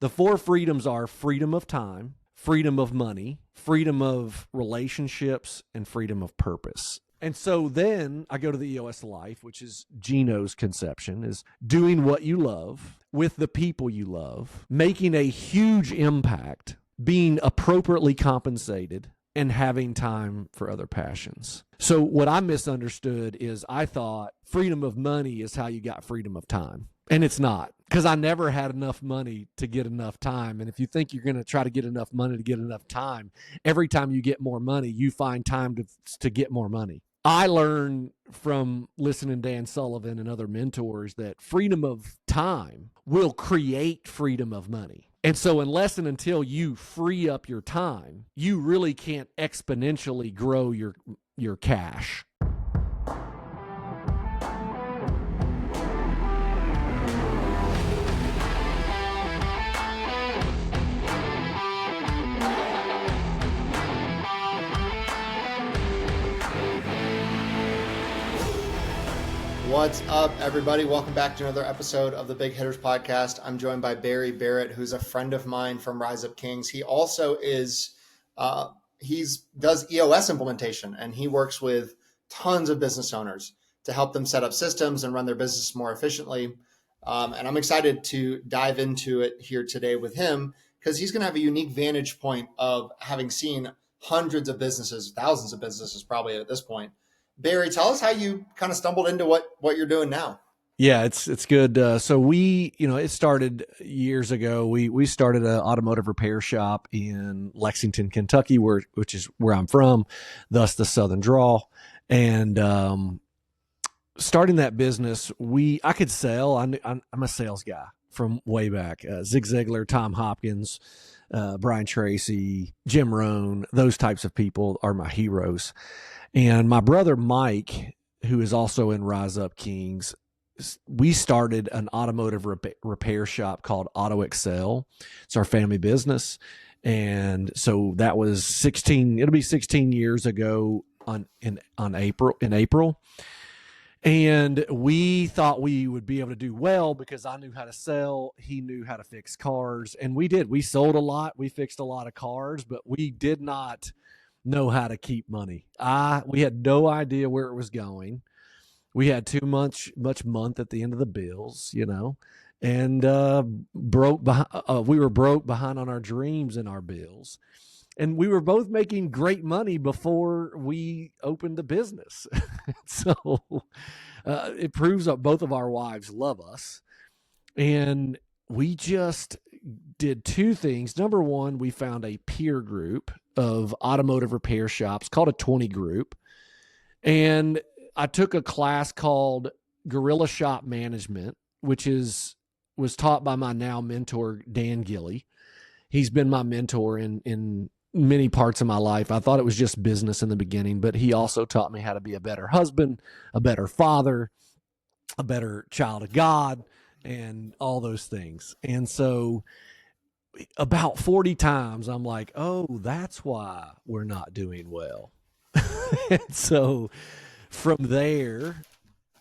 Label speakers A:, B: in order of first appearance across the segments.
A: The four freedoms are freedom of time, freedom of money, freedom of relationships, and freedom of purpose. And so then I go to the EOS life, which is Gino's conception, is doing what you love with the people you love, making a huge impact, being appropriately compensated, and having time for other passions. So what I misunderstood is I thought freedom of money is how you got freedom of time. And it's not, because I never had enough money to get enough time. And if you think you're going to try to get enough money to get enough time, every time you get more money, you find time to get more money. I learned from listening to Dan Sullivan and other mentors that freedom of time will create freedom of money. And so unless and until you free up your time, you really can't exponentially grow your cash.
B: What's up, everybody? Welcome back to another episode of the Big Hitters Podcast. I'm joined by Barrett, who's a friend of mine from Rise Up Kings. He also does EOS implementation, and he works with tons of business owners to help them set up systems and run their business more efficiently. And I'm excited to dive into it here today with him because he's going to have a unique vantage point of having seen hundreds of businesses, thousands of businesses probably at this point. Barry, tell us how you kind of stumbled into what you're doing now.
A: Yeah, it's good. So we, it started years ago. We started an automotive repair shop in Lexington, Kentucky, which is where I'm from, thus the Southern drawl. And starting that business, I could sell. I'm a sales guy from way back. Zig Ziglar, Tom Hopkins, Brian Tracy, Jim Rohn, those types of people are my heroes. And my brother Mike, who is also in Rise Up Kings, we started an automotive repair shop called Auto Excel. It's our family business. And so that was it'll be 16 years ago in April. And we thought we would be able to do well because I knew how to sell. He knew how to fix cars. And we did. We sold a lot. We fixed a lot of cars, but we did not know how to keep money. We had no idea where it was going. We had too much month at the end of the bills, and we were broke behind on our dreams and our bills. And we were both making great money before we opened the business. So it proves that both of our wives love us. And we just did two things. Number one, we found a peer group of automotive repair shops called a 20 group. And I took a class called Guerrilla Shop Management, which was taught by my now mentor, Dan Gilly. He's been my mentor in many parts of my life. I thought it was just business in the beginning, but he also taught me how to be a better husband, a better father, a better child of God, and all those things. And so about 40 times I'm like, oh, that's why we're not doing well. And so from there,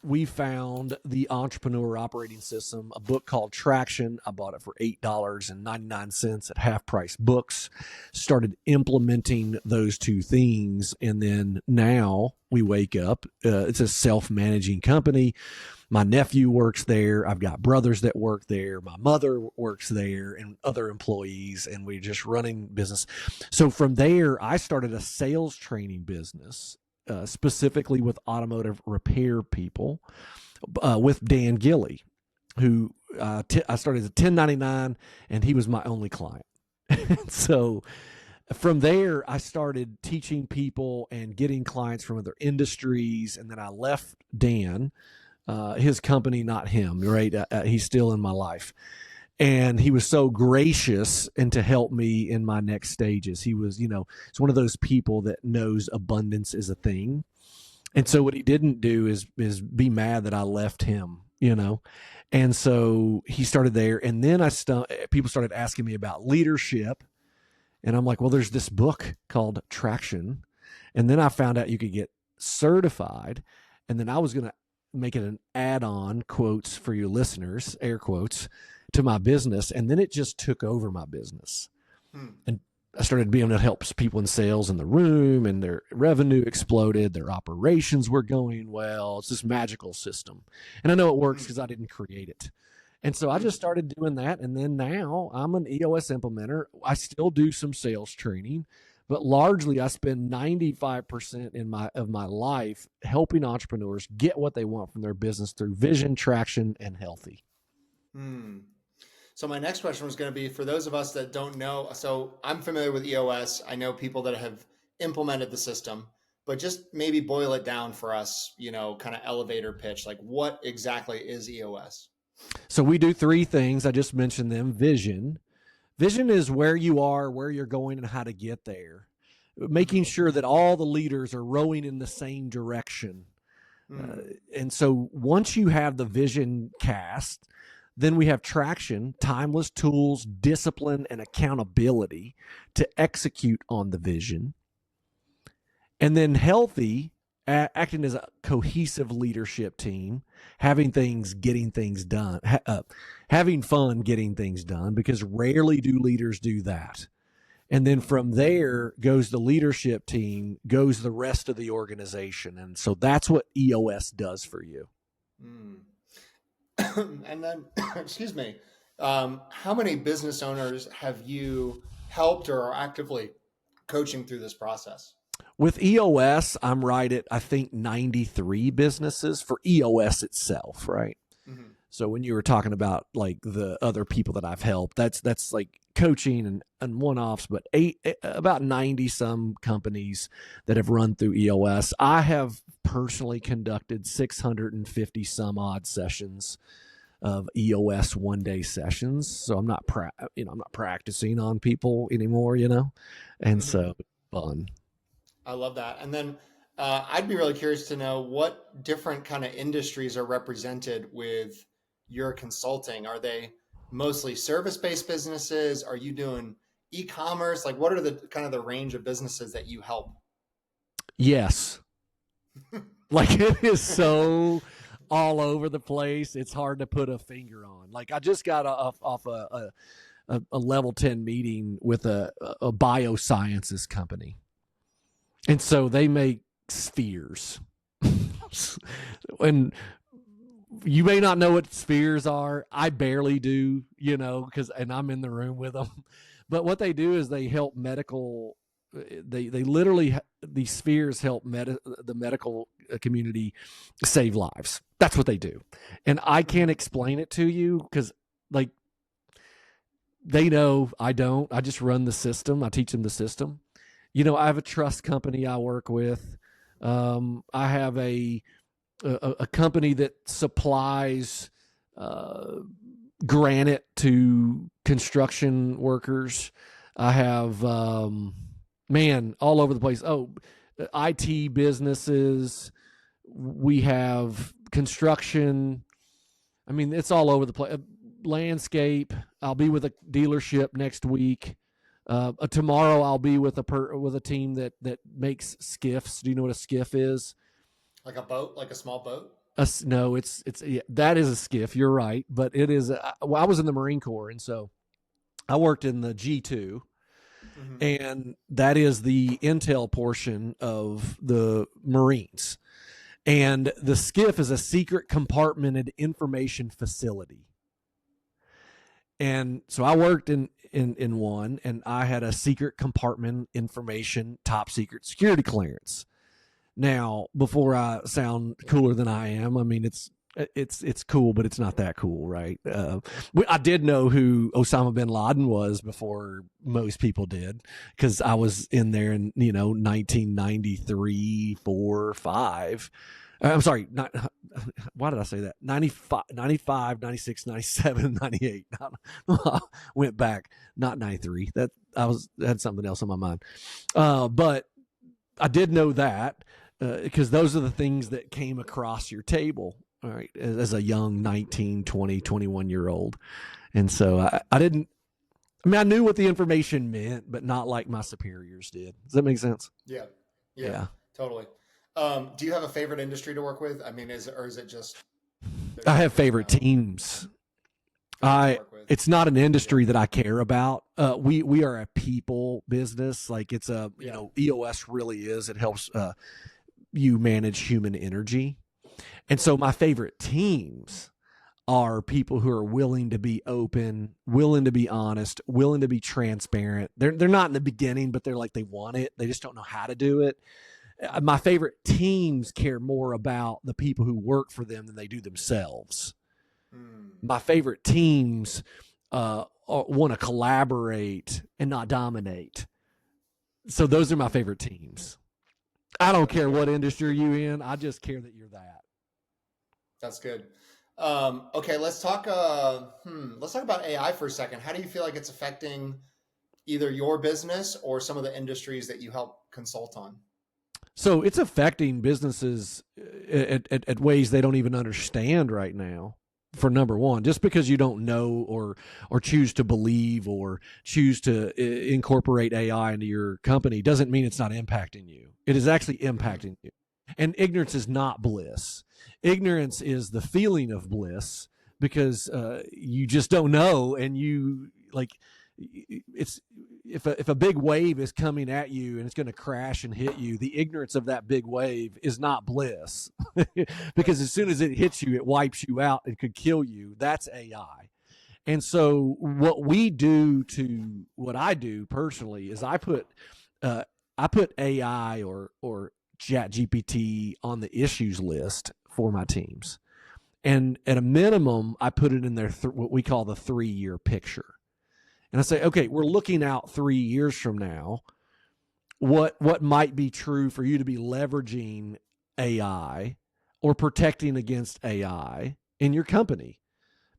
A: we found the Entrepreneur Operating System, a book called Traction. I bought it for $8.99 at Half Price Books, started implementing those two things. And then now we wake up, it's a self-managing company. My nephew works there. I've got brothers that work there. My mother works there and other employees, and we're just running business. So from there, I started a sales training business, specifically with automotive repair people, with Dan Gilly, who I started at $10.99, and he was my only client. So from there, I started teaching people and getting clients from other industries, and then I left Dan. His company, not him, right? He's still in my life. And he was so gracious and to help me in my next stages. He was, it's one of those people that knows abundance is a thing. And so what he didn't do is be mad that I left him, And so he started there. And then people started asking me about leadership. And I'm like, well, there's this book called Traction. And then I found out you could get certified. And then I was going to make it an add-on, quotes for your listeners, air quotes, to my business, and then it just took over my business.
B: Hmm.
A: And I started being able to help people in sales in the room, and their revenue exploded. Their operations were going well. It's this magical system. And I know it works because I didn't create it. And so I just started doing that. And then now I'm an EOS implementer. I still do some sales training, but largely I spend 95% of my life helping entrepreneurs get what they want from their business through vision, traction, and healthy.
B: Hmm. So my next question was going to be for those of us that don't know. So I'm familiar with EOS. I know people that have implemented the system, but just maybe boil it down for us, kind of elevator pitch. Like what exactly is EOS?
A: So we do three things. I just mentioned them. Vision is where you are, where you're going, and how to get there. Making sure that all the leaders are rowing in the same direction. And so once you have the vision cast, then we have traction, timeless tools, discipline, and accountability to execute on the vision. And then healthy, acting as a cohesive leadership team, having getting things done, having fun getting things done, because rarely do leaders do that. And then from there goes the leadership team, goes the rest of the organization. And so that's what EOS does for you.
B: And then, excuse me, how many business owners have you helped or are actively coaching through this process?
A: With EOS, I'm right at, I think, 93 businesses for EOS itself, right?
B: Mm-hmm.
A: So when you were talking about like the other people that I've helped, that's like coaching and one-offs, but about 90 some companies that have run through EOS. I have personally conducted 650 some odd sessions of EOS one-day sessions. So I'm not I'm not practicing on people anymore, and so fun.
B: I love that. And then I'd be really curious to know what different kind of industries are represented with your consulting. Are they mostly service-based businesses? Are you doing e-commerce? Like what are the kind of the range of businesses that you help?
A: Yes. Like it is so all over the place. It's hard to put a finger on. Like I just got off a level 10 meeting with a biosciences company. And so they make spheres. And you may not know what spheres are. I barely do, and I'm in the room with them. But what they do is they help medical. They literally, these spheres help the medical community save lives. That's what they do. And I can't explain it to you because like they know I don't. I just run the system. I teach them the system. I have a trust company I work with. I have a company that supplies granite to construction workers. I have, all over the place. Oh, IT businesses. We have construction. I mean, it's all over the place. Landscape. I'll be with a dealership next week. Tomorrow I'll be with a team that makes skiffs. Do you know what a skiff is?
B: Like a boat, like a small boat?
A: No, that is a skiff. You're right, but it is. I was in the Marine Corps, and so I worked in the G2, and that is the intel portion of the Marines. And the skiff is a secret compartmented information facility. And so I worked in one, and I had a secret compartment information, top secret security clearance. Now, before I sound cooler than I am, I mean, it's cool, but it's not that cool, right? I did know who Osama bin Laden was before most people did, because I was in there in 1993, 4, 5. I'm sorry, why did I say that? 95, 96, 97, 98. Went back, not 93. That had something else on my mind. But I did know that because those are the things that came across your table, all right, as a young 19, 20, 21-year-old. And so I didn't, I knew what the information meant, but not like my superiors did. Does that make sense?
B: Yeah, totally. Do you have a favorite industry to work with? I mean, is it just?
A: I have favorite teams.
B: I like to work with.
A: It's not an industry that I care about. We are a people business. Like it's EOS really is. It helps you manage human energy. And so my favorite teams are people who are willing to be open, willing to be honest, willing to be transparent. They're not in the beginning, but they're like, they want it. They just don't know how to do it. My favorite teams care more about the people who work for them than they do themselves. My favorite teams want to collaborate and not dominate. So those are my favorite teams. I don't care what industry you're in. I just care that you're that.
B: That's good. Okay, let's talk about AI for a second. How do you feel like it's affecting either your business or some of the industries that you help consult on?
A: So it's affecting businesses at ways they don't even understand right now. For number one, just because you don't know or choose to believe or choose to incorporate AI into your company doesn't mean it's not impacting you. It is actually impacting you. And ignorance is not bliss. Ignorance is the feeling of bliss because you just don't know, and you like it's if a big wave is coming at you and it's going to crash and hit you, the ignorance of that big wave is not bliss because as soon as it hits you, it wipes you out and could kill you. That's AI. And so what I do personally is I put AI or Chat GPT on the issues list for my teams. And at a minimum, I put it in their what we call the 3-year picture. And I say, okay, we're looking out 3 years from now. What might be true for you to be leveraging AI or protecting against AI in your company?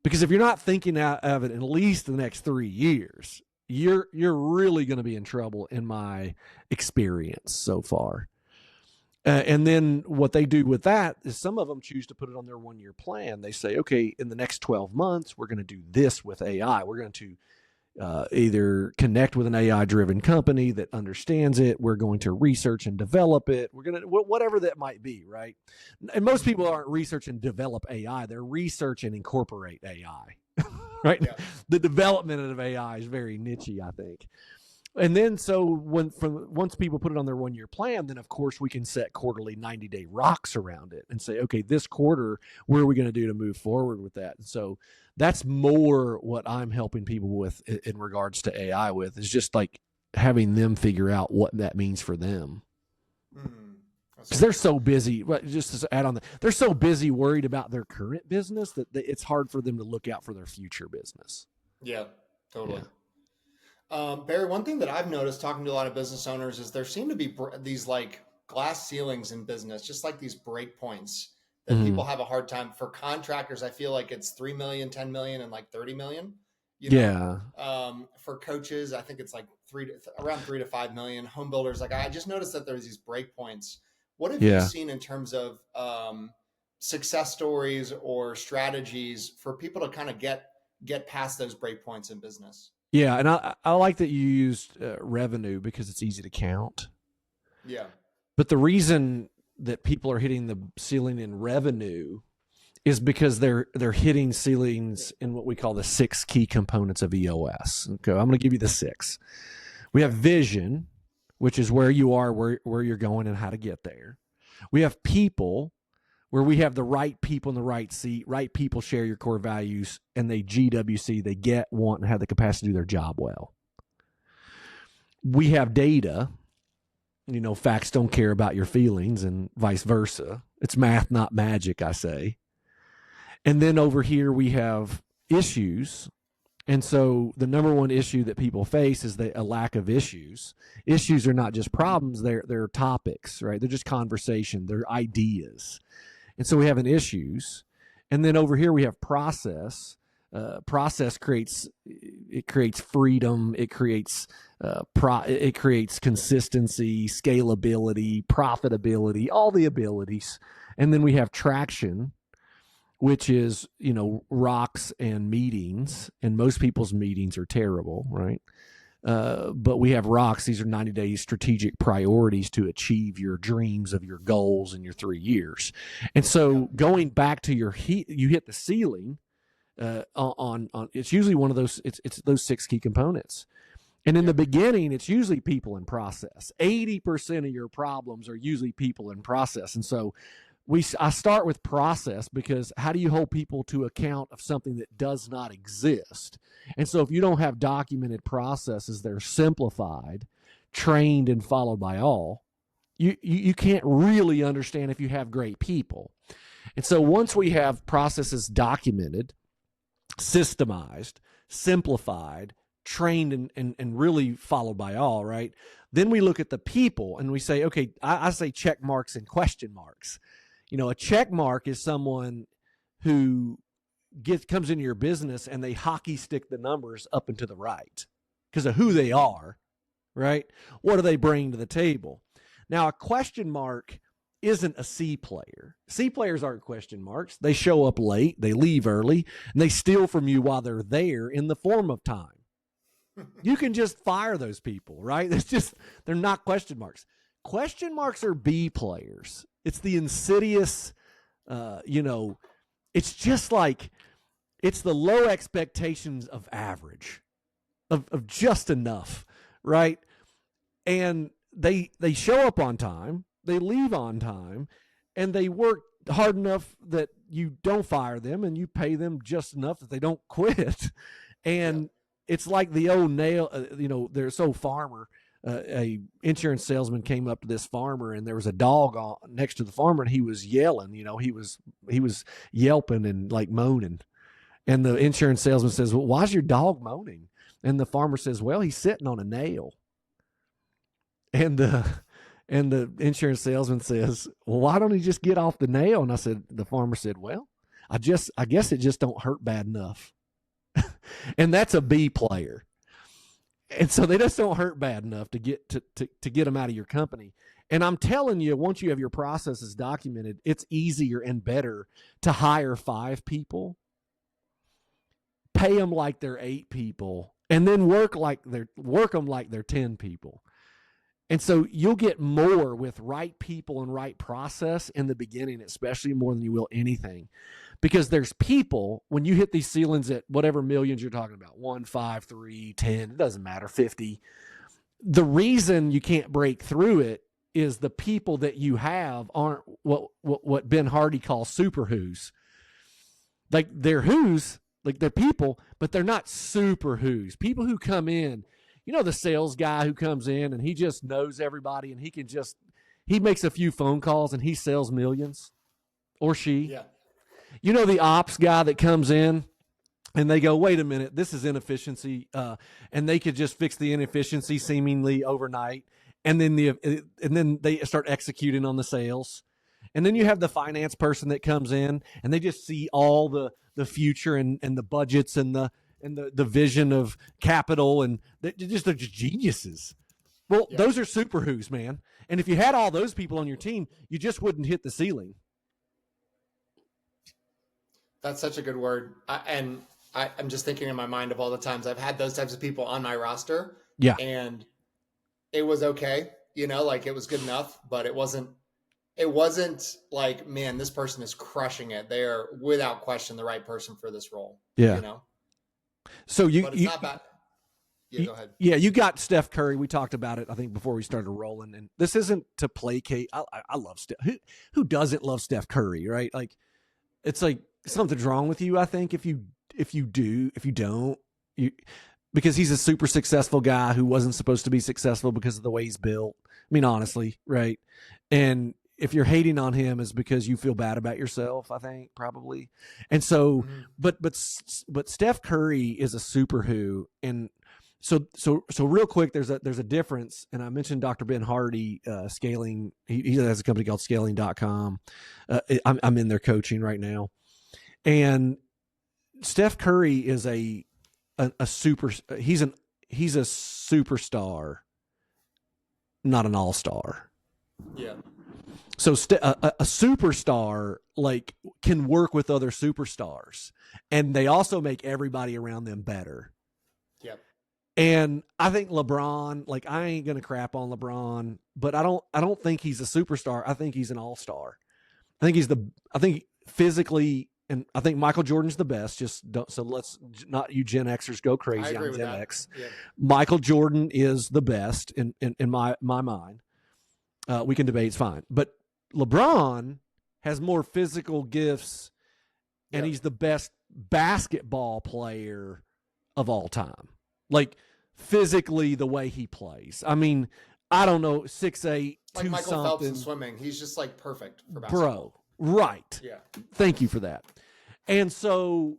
A: Because if you're not thinking out of it at least the next 3 years, you're really going to be in trouble in my experience so far. And then what they do with that is some of them choose to put it on their 1-year plan. They say, okay, in the next 12 months, we're going to do this with AI. We're going to either connect with an AI-driven company that understands it. We're going to research and develop it. We're going to whatever that might be, right? And most people aren't research and develop AI. They're research and incorporate AI, right? Yeah. The development of AI is very niche-y, I think. And then so once people put it on their 1-year plan, then of course we can set quarterly 90-day rocks around it and say, okay, this quarter, what are we going to do to move forward with that? And so that's more what I'm helping people with in regards to AI with, is just like having them figure out what that means for them. Because they're so busy, just to add on that, they're so busy worried about their current business that it's hard for them to look out for their future business.
B: Yeah, totally. Yeah. Barry, one thing that I've noticed talking to a lot of business owners is there seem to be these like glass ceilings in business, just like these break points that people have a hard time. For contractors, I feel like it's 3 million, 10 million, and like 30 million.
A: Yeah.
B: For coaches, I think it's like around 3 to 5 million. Home builders, like I just noticed that there's these break points. What have you seen in terms of success stories or strategies for people to kind of get past those break points in business?
A: Yeah, and I like that you used revenue because it's easy to count.
B: Yeah.
A: But the reason that people are hitting the ceiling in revenue is because they're hitting ceilings in what we call the 6 key components of EOS. Okay, I'm going to give you the 6. We have vision, which is where you are, where you're going, and how to get there. We have people, where we have the right people in the right seat. Right people share your core values, and they GWC, they get, want, and have the capacity to do their job well. We have data. Facts don't care about your feelings, and vice versa. It's math, not magic, I say. And then over here we have issues. And so the number one issue that people face is a lack of issues. Issues are not just problems, they're topics, right? They're just conversation, they're ideas. And so we have an issues. And then over here we have process. Process creates freedom. It creates consistency, scalability, profitability, all the abilities. And then we have traction, which is, rocks and meetings. And most people's meetings are terrible, right? But we have rocks. These are 90-day strategic priorities to achieve your dreams of your goals in your 3 years. And so going back to you hit the ceiling, on it's usually one of those, it's those 6 key components. And in the beginning, it's usually people and process. 80% of your problems are usually people and process. And so I start with process, because how do you hold people to account of something that does not exist? And so if you don't have documented processes that are simplified, trained, and followed by all, you can't really understand if you have great people. And so once we have processes documented, systemized, simplified, trained, and really followed by all, right? Then we look at the people and we say, okay, I say check marks and question marks. A check mark is someone who comes into your business and they hockey stick the numbers up and to the right because of who they are, right? What do they bring to the table? Now, a question mark isn't a C player. C players aren't question marks. They show up late, they leave early, and they steal from you while they're there in the form of time. You can just fire those people, right? They're not question marks. Question marks are B players. It's the insidious, it's just like, it's the low expectations of average, of just enough, right? And they show up on time, they leave on time, and they work hard enough that you don't fire them and you pay them just enough that they don't quit. And it's like the old nail, they're so farmer. A insurance salesman came up to this farmer, and there was a dog next to the farmer, and he was yelling. He was yelping and like moaning. And the insurance salesman says, "Well, why's your dog moaning?" And the farmer says, "Well, he's sitting on a nail." And the insurance salesman says, "Well, why don't he just get off the nail?" And the farmer said, "Well, I guess it just don't hurt bad enough." And that's a B player. And so they just don't hurt bad enough to get them out of your company. And I'm telling you, once you have your processes documented, it's easier and better to hire 5 people, pay them like they're 8 people, and then work them like they're 10 people. And so you'll get more with right people and right process in the beginning, especially more than you will anything. Because there's people, when you hit these ceilings at whatever millions you're talking about, 1, 5, 3, 10, it doesn't matter, 50. The reason you can't break through it is the people that you have aren't what Ben Hardy calls super who's. Like they're who's, like they're people, but they're not super who's. People who come in, the sales guy who comes in and he just knows everybody and he makes a few phone calls and he sells millions, or she.
B: Yeah.
A: The ops guy that comes in and they go, wait a minute, this is inefficiency. And they could just fix the inefficiency seemingly overnight. And then they start executing on the sales. And then you have the finance person that comes in and they just see all the future and the budgets and the vision of capital, and they're just geniuses. Well, Those are super who's, man. And if you had all those people on your team, you just wouldn't hit the ceiling.
B: That's such a good word. I'm just thinking in my mind of all the times I've had those types of people on my roster.
A: Yeah.
B: And it was okay. Like it was good enough, but it wasn't like, man, this person is crushing it. They are without question the right person for this role.
A: Yeah. So
B: but it's not bad. Yeah, go ahead.
A: Yeah, you got Steph Curry. We talked about it, I think, before we started rolling. And this isn't to placate. I love Steph. Who doesn't love Steph Curry, right? Like, it's like something's wrong with you, I think, if you don't, because he's a super successful guy who wasn't supposed to be successful because of the way he's built. I mean, honestly, right? And if you're hating on him, is because you feel bad about yourself, I think, probably. And so, but Steph Curry is a super who, and so real quick, there's a difference. And I mentioned Dr. Ben Hardy, scaling. He has a company called scaling.com. I'm in their coaching right now. And Steph Curry is a super, he's a superstar, not an all-star.
B: Yeah.
A: So a superstar like can work with other superstars, and they also make everybody around them better.
B: Yep.
A: And I think LeBron, like, I ain't gonna crap on LeBron, but I don't think he's a superstar. I think he's an all-star. I think physically and I think Michael Jordan's the best. Just don't. So let's not you Gen Xers go
B: I
A: crazy.
B: agree
A: I'm
B: with
A: Gen
B: that.
A: X.
B: Yeah.
A: Michael Jordan is the best in my mind. We can debate, it's fine. But LeBron has more physical gifts, and
B: Yep.
A: he's the best basketball player of all time. Like physically, the way he plays. I mean, I don't know, 6'8",
B: Like
A: 2
B: Michael Phelps in
A: something,
B: swimming. He's just like perfect for
A: bro.
B: basketball.
A: Right.
B: Yeah.
A: Thank you for that. And so,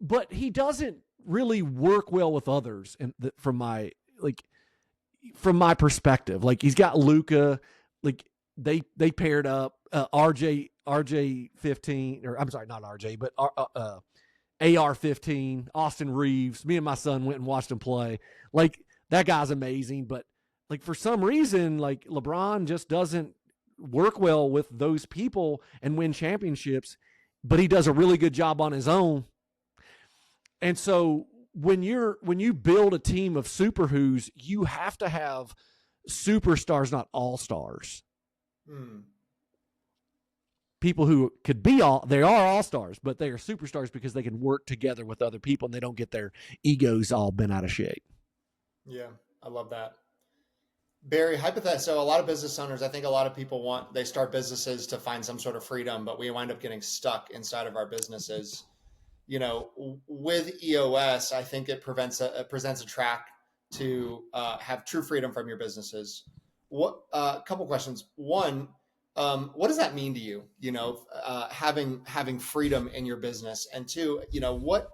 A: but he doesn't really work well with others, and from my perspective. Like he's got Luka, like they paired up RJ 15, or I'm sorry, not RJ, but AR 15, Austin Reeves. Me and my son went and watched him play. Like that guy's amazing, but like for some reason, like LeBron just doesn't work well with those people and win championships, but he does a really good job on his own. And so when you build a team of super who's, you have to have superstars, not all stars. People who could be they are all stars, but they are superstars because they can work together with other people and they don't get their egos all bent out of shape.
B: Yeah, I love that. Barry, hypothetical. So a lot of business owners, I think a lot of people they start businesses to find some sort of freedom, but we wind up getting stuck inside of our businesses. You know, with EOS, I think it presents a track to have true freedom from your businesses. What a couple questions. One, what does that mean to you? You know, having freedom in your business, and two, you know, what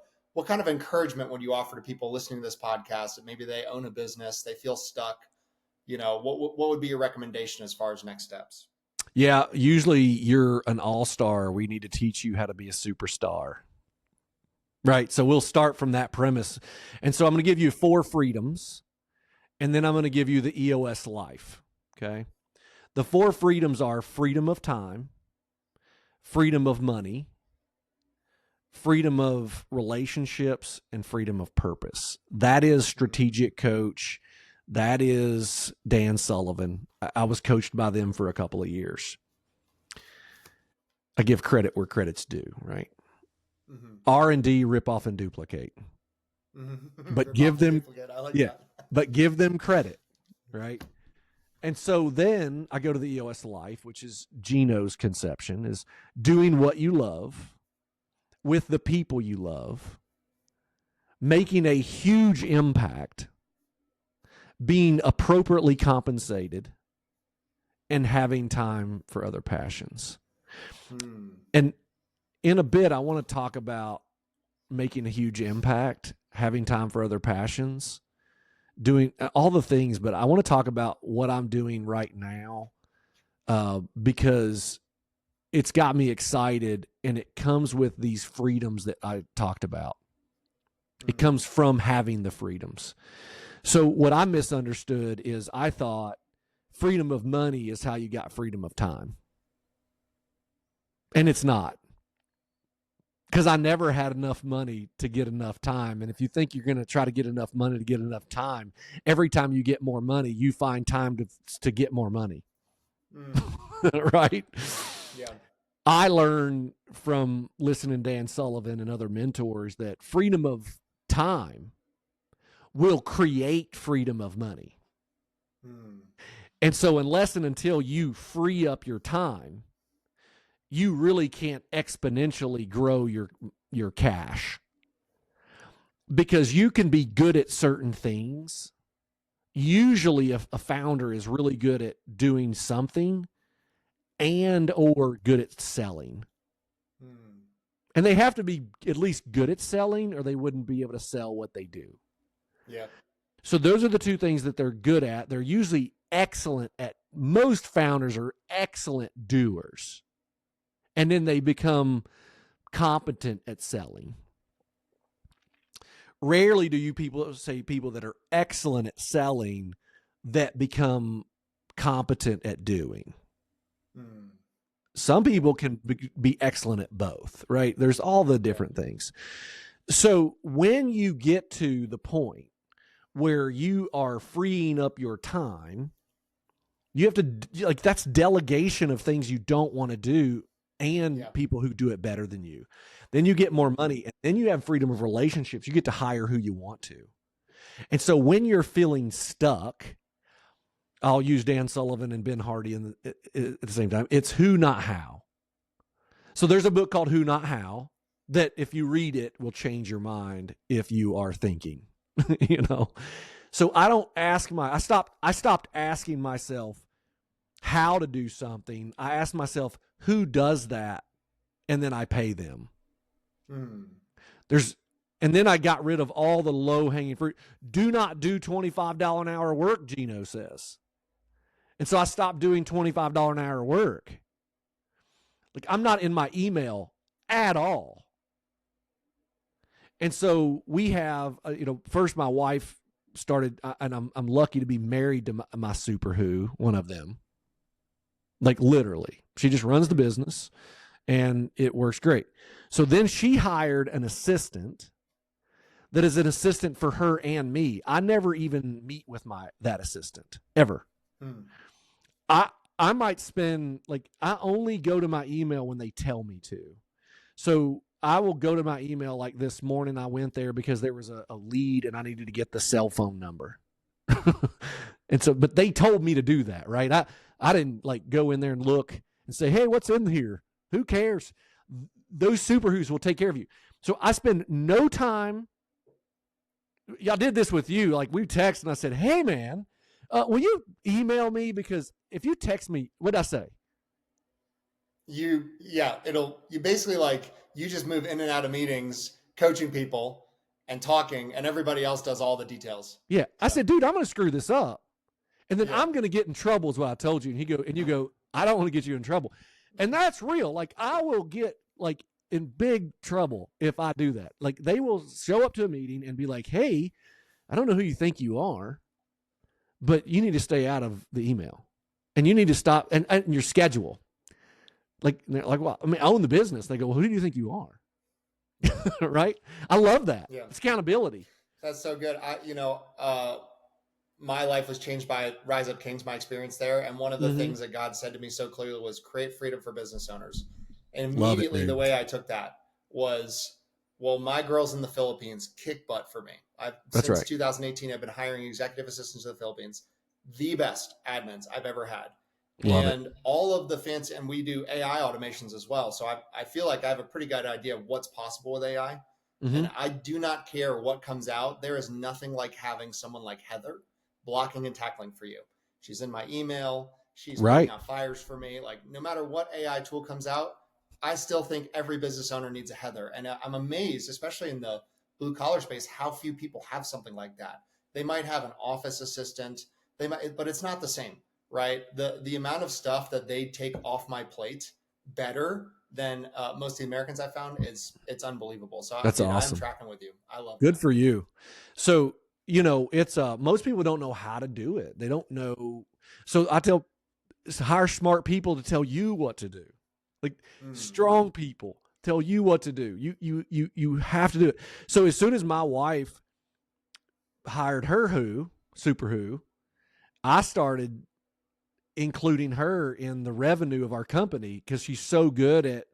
B: kind of encouragement would you offer to people listening to this podcast that maybe they own a business, they feel stuck? You know, what would be your recommendation as far as next steps?
A: Yeah, usually you're an all-star. We need to teach you how to be a superstar. Right. So we'll start from that premise. And so I'm going to give you 4 freedoms, and then I'm going to give you the EOS life. Okay. The 4 freedoms are freedom of time, freedom of money, freedom of relationships, and freedom of purpose. That is Strategic Coach. That is Dan Sullivan. I was coached by them for a couple of years. I give credit where credit's due, right? Mm-hmm. R&D, rip off and duplicate. Mm-hmm. But give them, but give them credit, right? And so then I go to the EOS life, which is Gino's conception, is doing what you love with the people you love, making a huge impact, being appropriately compensated, and having time for other passions. And in a bit, I want to talk about making a huge impact, having time for other passions, doing all the things, but I want to talk about what I'm doing right now because it's got me excited, and it comes with these freedoms that I talked about. It comes from having the freedoms. So what I misunderstood is I thought freedom of money is how you got freedom of time. And it's not. Because I never had enough money to get enough time. And if you think you're going to try to get enough money to get enough time, every time you get more money, you find time to get more money. Right?
B: Yeah.
A: I learned from listening to Dan Sullivan and other mentors that freedom of time will create freedom of money. And so unless and until you free up your time, you really can't exponentially grow your cash, because you can be good at certain things. Usually a founder is really good at doing something and or good at selling. And they have to be at least good at selling, or they wouldn't be able to sell what they do.
B: Yeah.
A: So those are the 2 things that they're good at. They're usually excellent at. Most founders are excellent doers. And then they become competent at selling. Rarely do you people that are excellent at selling that become competent at doing. Some people can be excellent at both, right? There's all the different things. So when you get to the point where you are freeing up your time, you have to, like, that's delegation of things you don't want to do, and people who do it better than you. Then you get more money, and then you have freedom of relationships. You get to hire who you want to. And so when you're feeling stuck, I'll use Dan Sullivan and Ben Hardy at the same time. It's who, not how. So there's a book called Who, Not How that if you read it will change your mind if you are thinking, So I stopped asking myself how to do something. I asked myself who does that, and then I pay them. And then I got rid of all the low hanging fruit. Do not do $25 an hour work, Gino says. And so I stopped doing $25 an hour work. Like, I'm not in my email at all. And so we have, first my wife started, and I'm lucky to be married to my super who, one of them. Like, literally. She just runs the business, and it works great. So then she hired an assistant that is an assistant for her and me. I never even meet with that assistant, ever. I might spend, I only go to my email when they tell me to. So I will go to my email, like this morning I went there because there was a lead and I needed to get the cell phone number. And so, but they told me to do that, right? I didn't go in there and look and say, hey, what's in here? Who cares? Those super who's will take care of you. So I spend no time. I did this with you. Like, we text and I said, hey man, will you email me? Because if you text me, what'd I say?
B: You basically you just move in and out of meetings, coaching people and talking, and everybody else does all the details.
A: Yeah. I said, dude, I'm going to screw this up. And then I'm going to get in trouble is what I told you. And you go, I don't want to get you in trouble. And that's real. Like, I will get in big trouble if I do that. Like, they will show up to a meeting and be like, hey, I don't know who you think you are, but you need to stay out of the email and you need to stop and your schedule. Well, I own the business. They go, well, who do you think you are? Right. I love that. Yeah. It's accountability.
B: That's so good. My life was changed by Rise Up Kings, my experience there. And one of the things that God said to me so clearly was create freedom for business owners. And immediately the way I took that was, well, my girls in the Philippines kick butt for me. Since 2018, I've been hiring executive assistants to the Philippines, the best admins I've ever had. And all of the fancy, and we do AI automations as well. So I feel like I have a pretty good idea of what's possible with AI. And I do not care what comes out. There is nothing like having someone like Heather blocking and tackling for you. She's in my email. She's putting out fires for me. No matter what AI tool comes out, I still think every business owner needs a Heather. And I'm amazed, especially in the blue collar space, how few people have something like that. They might have an office assistant, but it's not the same, right? The amount of stuff that they take off my plate better than most of the Americans I found it's unbelievable. So that's awesome. I'm tracking with you. I love
A: Good for you. So, it's most people don't know how to do it. They don't know. So I hire smart people to tell you what to do. Strong people tell you what to do. You have to do it. So as soon as my wife hired her super who, I started including her in the revenue of our company because she's so good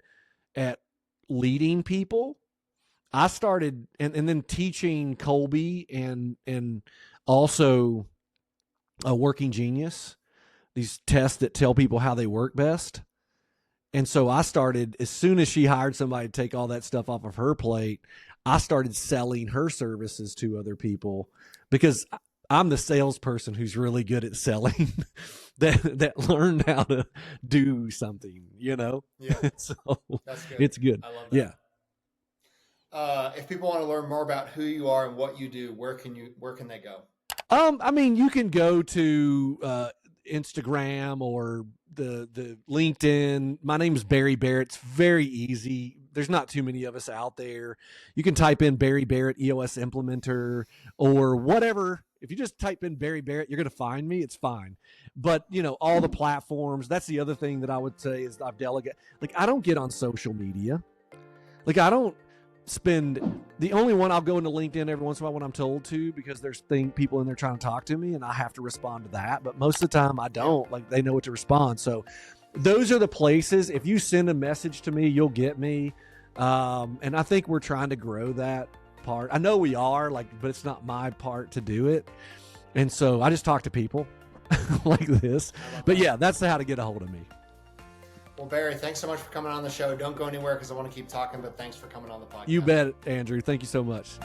A: at leading people. I started and then teaching Colby and also a Working Genius, these tests that tell people how they work best. And so I started, as soon as she hired somebody to take all that stuff off of her plate, I started selling her services to other people because I'm the salesperson who's really good at selling that learned how to do something,
B: Yeah.
A: So
B: that's good.
A: It's good.
B: I love that. Yeah. If people want to learn more about who you are and what you do, where can they go?
A: You can go to Instagram or the LinkedIn. My name is Barry Barrett. It's very easy. There's not too many of us out there. You can type in Barry Barrett, EOS implementer, or whatever. If you just type in Barry Barrett, you're going to find me. It's fine. But, all the platforms, that's the other thing that I would say is I've delegated. I don't get on social media. I don't spend, the only one I'll go into LinkedIn every once in a while when I'm told to, because there's people in there trying to talk to me and I have to respond to that. But most of the time I don't. They know what to respond. So those are the places. If you send a message to me, you'll get me. And I think we're trying to grow that part. I know we are, but it's not my part to do it. And so I just talk to people like this. But yeah, that's how to get a hold of me.
B: Well, Barry, thanks so much for coming on the show. Don't go anywhere because I want to keep talking, but thanks for coming on the podcast.
A: You bet, Andrew. Thank you so much.